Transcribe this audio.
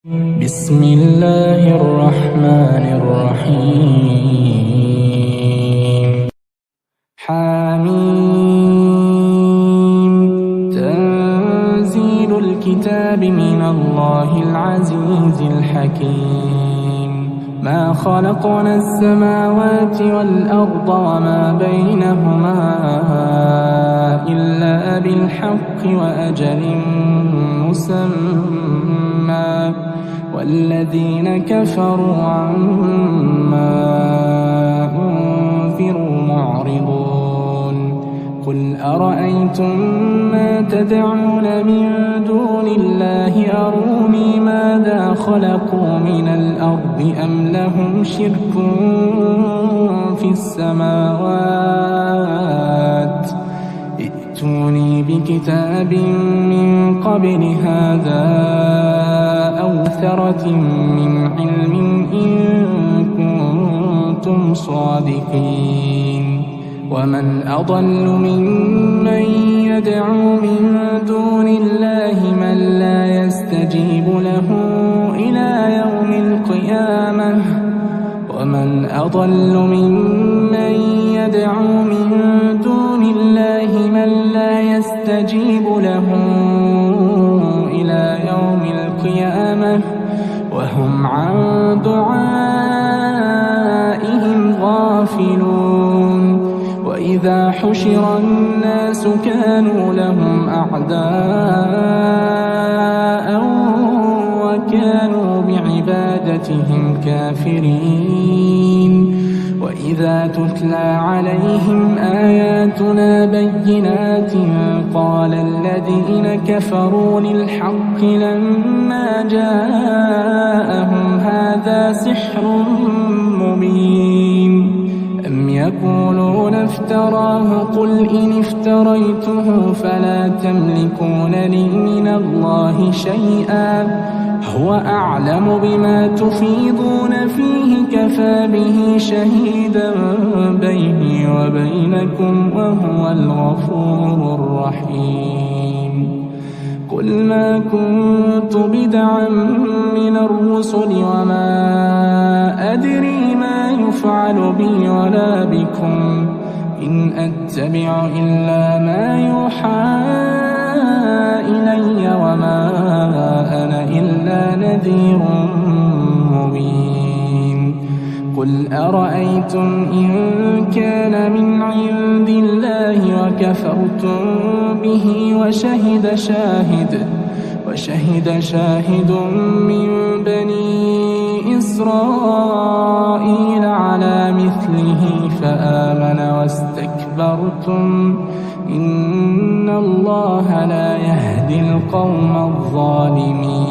بسم الله الرحمن الرحيم. حميم. تنزيل الكتاب من الله العزيز الحكيم. ما خلقنا السماوات والأرض وما بينهما إلا بالحق وأجل مسمى والذين كفروا عما أنذروا معرضون. قل أرأيتم ما تدعون من دون الله أروني ماذا خلقوا من الأرض أم لهم شرك في السماوات ائتوني بكتاب من قبل هذا أو أثرة من علم إن كنتم صادقين. ومن أضل ممن يدعو من دون الله من لا يستجيب له إلى يوم القيامة ومن أضل ممن يدعو من دون الله من لا يستجيب له إلى يوم القيامة وهم عن دعائهم غافلون. وإذا حشر الناس كانوا لهم أعداء وكانوا بعبادتهم كافرين. وإذا تتلى عليهم آياتنا بينات قال الذين كفروا للحق لما جاءهم هذا سحر مبين. أم يقولون افتراه قل إن افتريته فلا تملكون لي من الله شيئا هو أعلم بما تفيضون فيه كفى به شهيدا بيني وبينكم وهو الغفور الرحيم. قل ما كنت بدعا من الرسل وما أدري ما يفعل بي ولا بكم إن أتبع إلا ما يوحى إلي وما أنا إلا نذير مبين. قل أرأيتم إن كان من عند الله وكفرتم به وشهد شاهد من بني إسرائيل على مثله فآمن واستكبرتم إن الله لا يهدي القوم الظالمين.